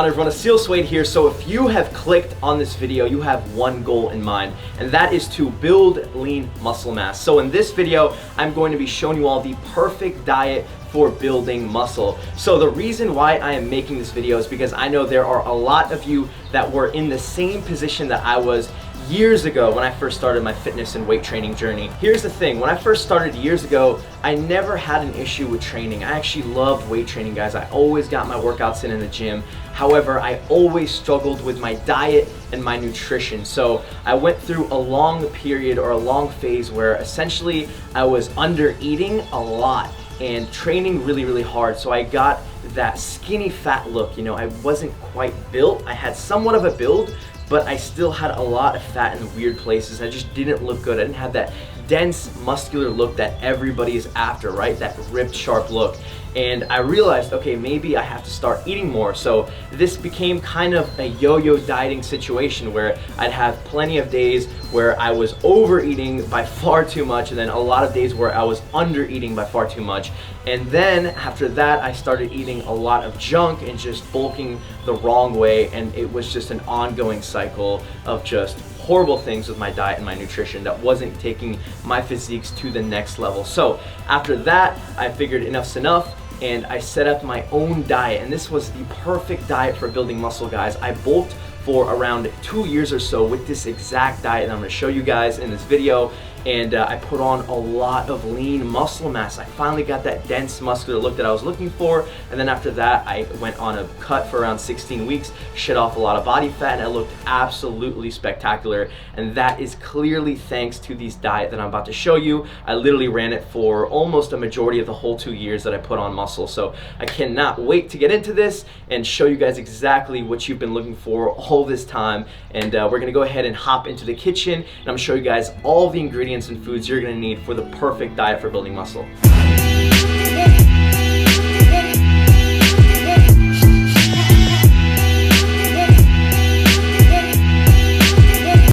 on everyone? Aseel Soueid here. So if you have clicked on this video, you have one goal in mind, and that is to build lean muscle mass. So in this video, I'm going to be showing you all the perfect diet for building muscle. So the reason why I am making this video is because I know there are a lot of you that were in the same position that I was years ago when I first started my fitness and weight training journey. Here's the thing, when I first started years ago, I never had an issue with training. I actually loved weight training, guys. I always got my workouts in the gym. However, I always struggled with my diet and my nutrition. So I went through a long period or a long phase where essentially I was under eating a lot and training really hard. So I got that skinny fat look. You know, I wasn't quite built. I had somewhat of a build, but I still had a lot of fat in weird places. I just didn't look good. I didn't have that dense muscular look that everybody is after, right? That ripped, sharp look. And I realized, okay, maybe I have to start eating more. So this became kind of a yo-yo dieting situation where I'd have plenty of days where I was overeating by far too much, and then a lot of days where I was under eating by far too much. And then after that, I started eating a lot of junk and just bulking the wrong way, and it was just an ongoing cycle of just horrible things with my diet and my nutrition that wasn't taking my physiques to the next level. So after that, I figured enough's enough, and I set up my own diet, and this was the perfect diet for building muscle, guys. I bulked for around 2 years or so with this exact diet that I'm gonna show you guys in this video, and I put on a lot of lean muscle mass. I finally got that dense muscular look that I was looking for, and then after that I went on a cut for around 16 weeks, shed off a lot of body fat, and I looked absolutely spectacular. And that is clearly thanks to this diet that I'm about to show you. I literally ran it for almost a majority of the whole 2 years that I put on muscle. So I cannot wait to get into this and show you guys exactly what you've been looking for all this time. And we're gonna go ahead and hop into the kitchen, and I'm gonna show you guys all the ingredients and foods you're gonna need for the perfect diet for building muscle.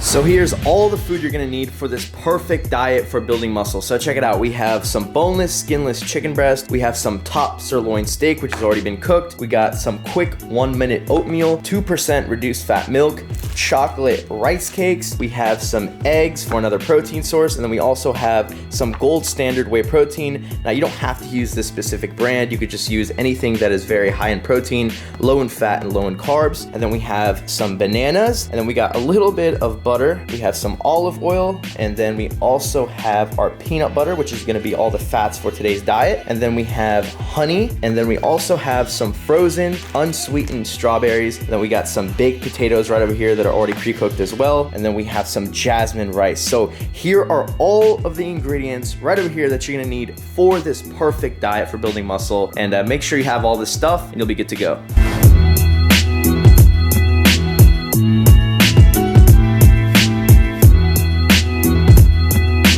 So here's all the food you're gonna need for this perfect diet for building muscle. So check it out. We have some boneless, skinless chicken breast. We have some top sirloin steak, which has already been cooked. We got some quick 1-minute oatmeal, 2% reduced fat milk, chocolate rice cakes. We have some eggs for another protein source. And then we also have some gold standard whey protein. Now you don't have to use this specific brand. You could just use anything that is very high in protein, low in fat, and low in carbs. And then we have some bananas. And then we got a little bit of butter. We have some olive oil, and then we also have our peanut butter, which is gonna be all the fats for today's diet. And then we have honey, and then we also have some frozen, unsweetened strawberries. And then we got some baked potatoes right over here that are already pre-cooked as well. And then we have some jasmine rice. So here are all of the ingredients right over here that you're gonna need for this perfect diet for building muscle. And make sure you have all this stuff, and you'll be good to go.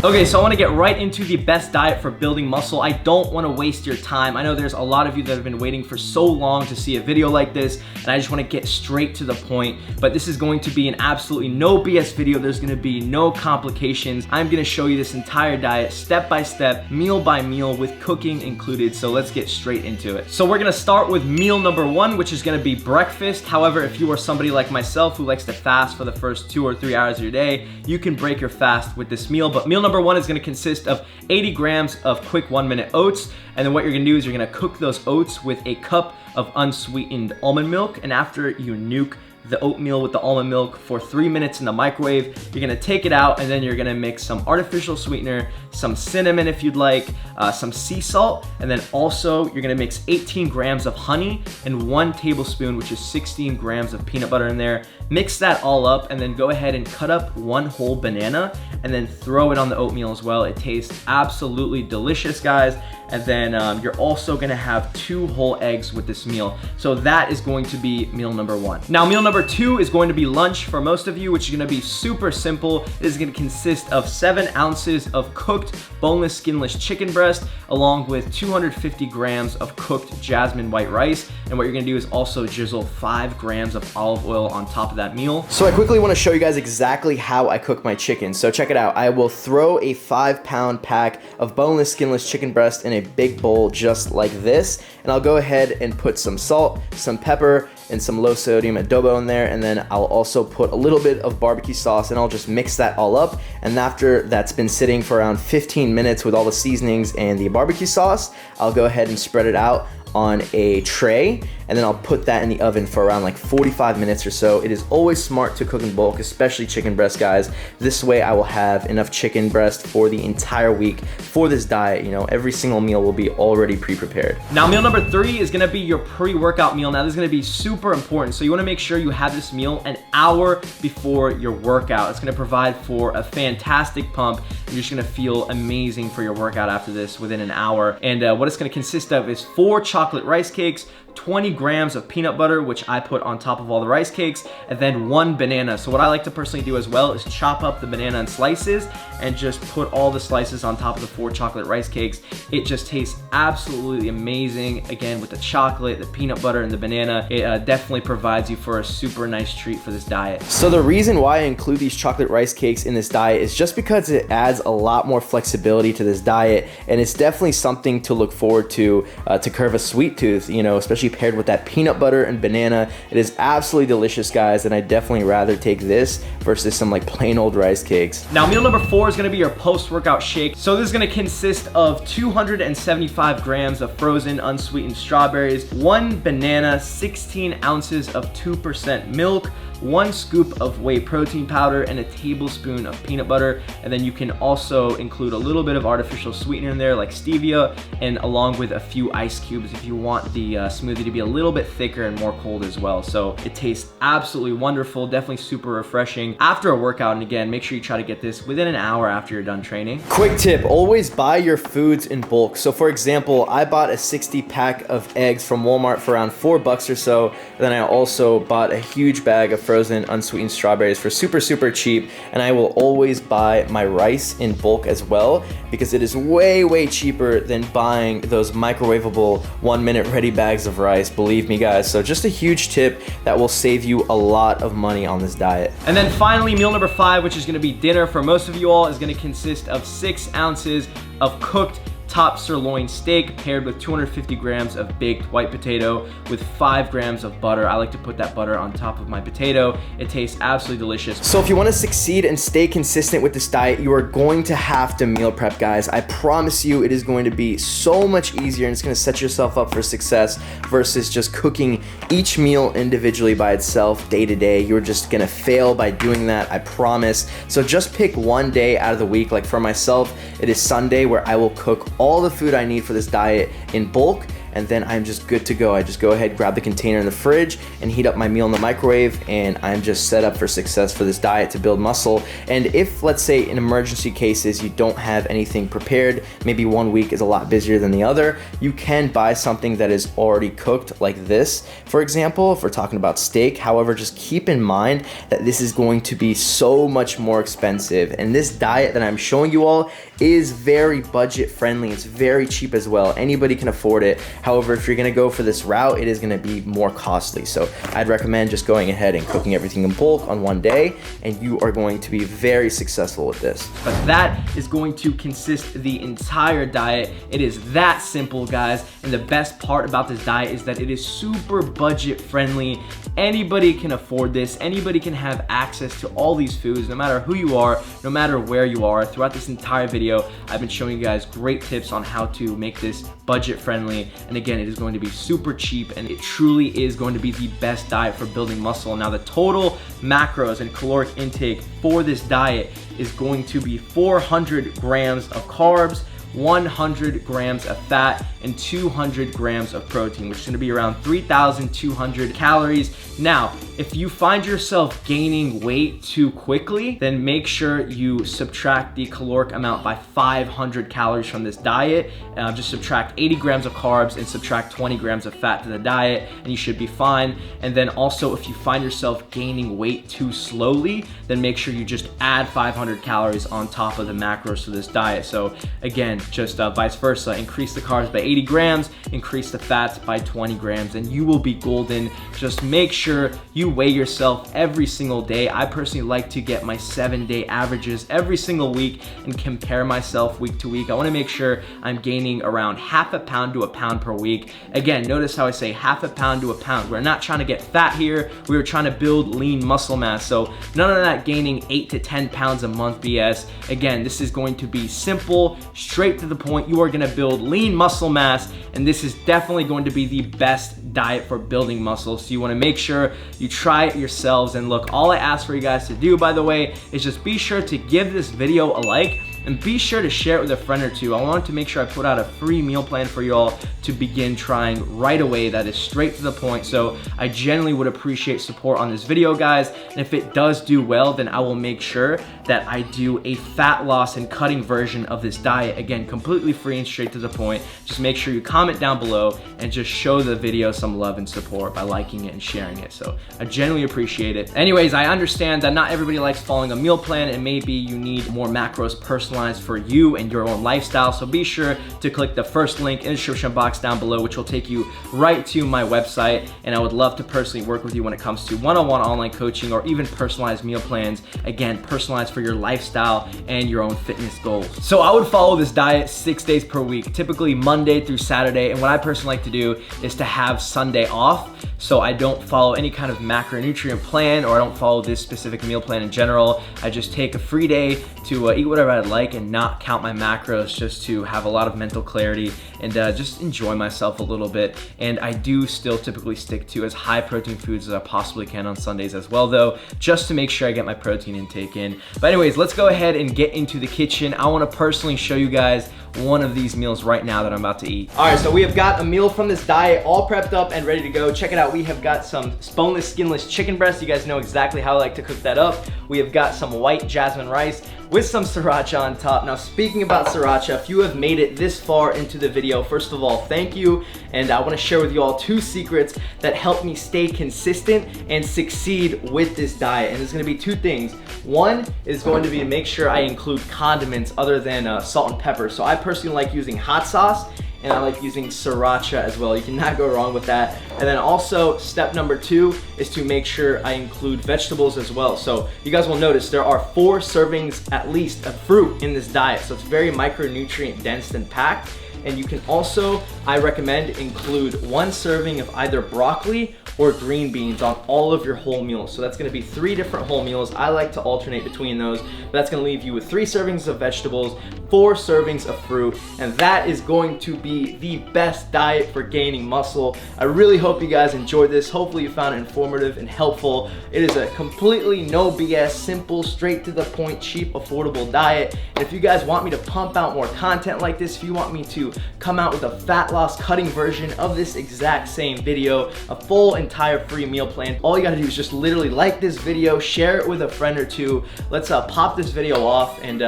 Okay, so I wanna get right into the best diet for building muscle. I don't wanna waste your time. I know there's a lot of you that have been waiting for so long to see a video like this, and I just wanna get straight to the point. But this is going to be an absolutely no BS video. There's gonna be no complications. I'm gonna show you this entire diet step by step, meal by meal, with cooking included. So let's get straight into it. So we're gonna start with meal number 1, which is gonna be breakfast. However, if you are somebody like myself who likes to fast for the first 2 or 3 hours of your day, you can break your fast with this meal. But meal number 1 is gonna consist of 80 grams of quick 1-minute oats. And then what you're gonna do is you're gonna cook those oats with a cup of unsweetened almond milk. And after you nuke the oatmeal with the almond milk for 3 minutes in the microwave, you're gonna take it out, and then you're gonna mix some artificial sweetener, some cinnamon if you'd like, some sea salt, and then also you're gonna mix 18 grams of honey and 1 tablespoon, which is 16 grams of peanut butter in there. Mix that all up, and then go ahead and cut up 1 whole banana, and then throw it on the oatmeal as well. It tastes absolutely delicious, guys. And then you're also gonna have 2 whole eggs with this meal. So that is going to be meal number 1. Now meal number 2 is going to be lunch for most of you, which is gonna be super simple. It is gonna consist of 7 ounces of cooked boneless, skinless chicken breast, along with 250 grams of cooked jasmine white rice. And what you're gonna do is also drizzle 5 grams of olive oil on top of that meal. So I quickly wanna show you guys exactly how I cook my chicken. So check it out. I will throw a 5-pound pack of boneless, skinless chicken breast in a big bowl just like this, and I'll go ahead and put some salt, some pepper, and some low sodium adobo in there, and then I'll also put a little bit of barbecue sauce, and I'll just mix that all up. And after that's been sitting for around 15 minutes with all the seasonings and the barbecue sauce, I'll go ahead and spread it out on a tray, and then I'll put that in the oven for around like 45 minutes or so. It is always smart to cook in bulk, especially chicken breast, guys. This way I will have enough chicken breast for the entire week for this diet. You know, every single meal will be already pre-prepared. Now, meal number 3 is gonna be your pre-workout meal. Now, this is gonna be super important. So you wanna make sure you have this meal an hour before your workout. It's gonna provide for a fantastic pump. You're just gonna feel amazing for your workout after this within an hour. And what it's gonna consist of is 4 chocolate rice cakes, 20 grams of peanut butter, which I put on top of all the rice cakes, and then 1 banana. So what I like to personally do as well is chop up the banana in slices and just put all the slices on top of the 4 chocolate rice cakes. It just tastes absolutely amazing. Again, with the chocolate, the peanut butter, and the banana, it definitely provides you for a super nice treat for this diet. So the reason why I include these chocolate rice cakes in this diet is just because it adds a lot more flexibility to this diet, and it's definitely something to look forward to curve a sweet tooth, you know, especially paired with that peanut butter and banana. It is absolutely delicious, guys, and I'd definitely rather take this versus some like plain old rice cakes. Now, meal number 4 is gonna be your post-workout shake. So this is gonna consist of 275 grams of frozen unsweetened strawberries, 1 banana, 16 ounces of 2% milk, 1 scoop of whey protein powder, and a tablespoon of peanut butter. And then you can also include a little bit of artificial sweetener in there like stevia, and along with a few ice cubes if you want the smoothie to be a little bit thicker and more cold as well. So it tastes absolutely wonderful, definitely super refreshing after a workout. And again, make sure you try to get this within an hour after you're done training. Quick tip, always buy your foods in bulk. So for example, I bought a 60 pack of eggs from Walmart for around $4 or so. Then I also bought a huge bag of frozen unsweetened strawberries for super cheap. And I will always buy my rice in bulk as well, because it is way cheaper than buying those microwavable 1-minute ready bags of rice, believe me, guys. So just a huge tip that will save you a lot of money on this diet. And then finally, meal number 5, which is gonna be dinner for most of you all, is gonna consist of 6 ounces of cooked top sirloin steak paired with 250 grams of baked white potato with 5 grams of butter. I like to put that butter on top of my potato. It tastes absolutely delicious. So if you want to succeed and stay consistent with this diet, you are going to have to meal prep, guys. I promise you it is going to be so much easier, and it's going to set yourself up for success versus just cooking each meal individually by itself day to day. You're just going to fail by doing that, I promise. So just pick one day out of the week. Like for myself, it is Sunday, where I will cook all the food I need for this diet in bulk, and then I'm just good to go. I just go ahead, grab the container in the fridge, and heat up my meal in the microwave, and I'm just set up for success for this diet to build muscle. And if, let's say, in emergency cases, you don't have anything prepared, maybe one week is a lot busier than the other, you can buy something that is already cooked, like this, for example, if we're talking about steak. However, just keep in mind that this is going to be so much more expensive, and this diet that I'm showing you all is very budget friendly. It's very cheap as well. Anybody can afford it. However, if you're gonna go for this route, it is gonna be more costly. So I'd recommend just going ahead and cooking everything in bulk on one day, and you are going to be very successful with this. But that is going to consist the entire diet. It is that simple, guys. And the best part about this diet is that it is super budget friendly. Anybody can afford this. Anybody can have access to all these foods, no matter who you are, no matter where you are. Throughout this entire video, I've been showing you guys great tips on how to make this budget friendly. And again, it is going to be super cheap, and it truly is going to be the best diet for building muscle. Now, the total macros and caloric intake for this diet is going to be 400 grams of carbs, 100 grams of fat, and 200 grams of protein, which is going to be around 3,200 calories. Now, if you find yourself gaining weight too quickly, then make sure you subtract the caloric amount by 500 calories from this diet. Just subtract 80 grams of carbs and subtract 20 grams of fat to the diet, and you should be fine. And then also, if you find yourself gaining weight too slowly, then make sure you just add 500 calories on top of the macros to this diet. So again, just vice versa. Increase the carbs by 80 grams, increase the fats by 20 grams, and you will be golden. Just make sure you weigh yourself every single day. I personally like to get my 7-day averages every single week and compare myself week to week. I wanna make sure I'm gaining around half a pound to a pound per week. Again, notice how I say half a pound to a pound. We're not trying to get fat here. We were trying to build lean muscle mass. So none of that gaining 8 to 10 pounds a month BS. Again, this is going to be simple, straight to the point. You are gonna build lean muscle mass, and this is definitely going to be the best diet for building muscle. So you wanna make sure you try it yourselves. And look, all I ask for you guys to do, by the way, is just be sure to give this video a like, and be sure to share it with a friend or two. I wanted to make sure I put out a free meal plan for y'all to begin trying right away that is straight to the point. So I genuinely would appreciate support on this video, guys. And if it does do well, then I will make sure that I do a fat loss and cutting version of this diet. Again, completely free and straight to the point. Just make sure you comment down below and just show the video some love and support by liking it and sharing it. So I genuinely appreciate it. Anyways, I understand that not everybody likes following a meal plan, and maybe you need more macros personalized for you and your own lifestyle. So be sure to click the first link in the description box down below, which will take you right to my website. And I would love to personally work with you when it comes to one-on-one online coaching or even personalized meal plans. Again, personalized for your lifestyle and your own fitness goals. So I would follow this diet 6 days per week, typically Monday through Saturday. And what I personally like to do is to have Sunday off. So I don't follow any kind of macronutrient plan, or I don't follow this specific meal plan in general. I just take a free day to eat whatever I'd like and not count my macros, just to have a lot of mental clarity and just enjoy myself a little bit. And I do still typically stick to as high protein foods as I possibly can on Sundays as well, though, just to make sure I get my protein intake in. But anyways, let's go ahead and get into the kitchen. I wanna personally show you guys one of these meals right now that I'm about to eat. All right, so we have got a meal from this diet all prepped up and ready to go. Check it out. We have got some boneless, skinless chicken breast. You guys know exactly how I like to cook that up. We have got some white jasmine rice with some sriracha on top. Now, speaking about sriracha, if you have made it this far into the video, first of all, thank you. And I wanna share with you all 2 secrets that help me stay consistent and succeed with this diet. And there's gonna be 2 things. One is going to be to make sure I include condiments other than salt and pepper. So I personally like using hot sauce, and I like using sriracha as well. You cannot go wrong with that. And then also, step number 2 is to make sure I include vegetables as well. So you guys will notice there are 4 servings at least of fruit in this diet. So it's very micronutrient dense and packed. And you can also, I recommend, include 1 serving of either broccoli or green beans on all of your whole meals. So that's gonna be 3 different whole meals. I like to alternate between those. But that's gonna leave you with 3 servings of vegetables, 4 servings of fruit, and that is going to be the best diet for gaining muscle. I really hope you guys enjoyed this. Hopefully you found it informative and helpful. It is a completely no BS, simple, straight to the point, cheap, affordable diet. And if you guys want me to pump out more content like this, if you want me to come out with a fat loss cutting version of this exact same video, a full entire free meal plan, all you gotta do is just literally like this video, share it with a friend or two. Let's pop this video off. And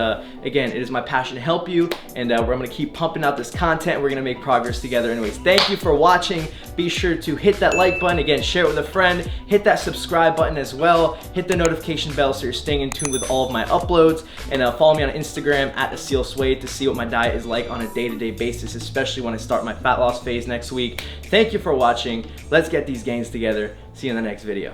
again, it is my passion to help you, and I'm gonna keep pumping out this content. We're gonna make progress together. Anyways, thank you for watching. Be sure to hit that like button, again, share it with a friend, hit that subscribe button as well, hit the notification bell so you're staying in tune with all of my uploads, and follow me on Instagram at Aseel Soueid to see what my diet is like on a day-to-day basis, especially when I start my fat loss phase next week. Thank you for watching. Let's get these gains together. See you in the next video.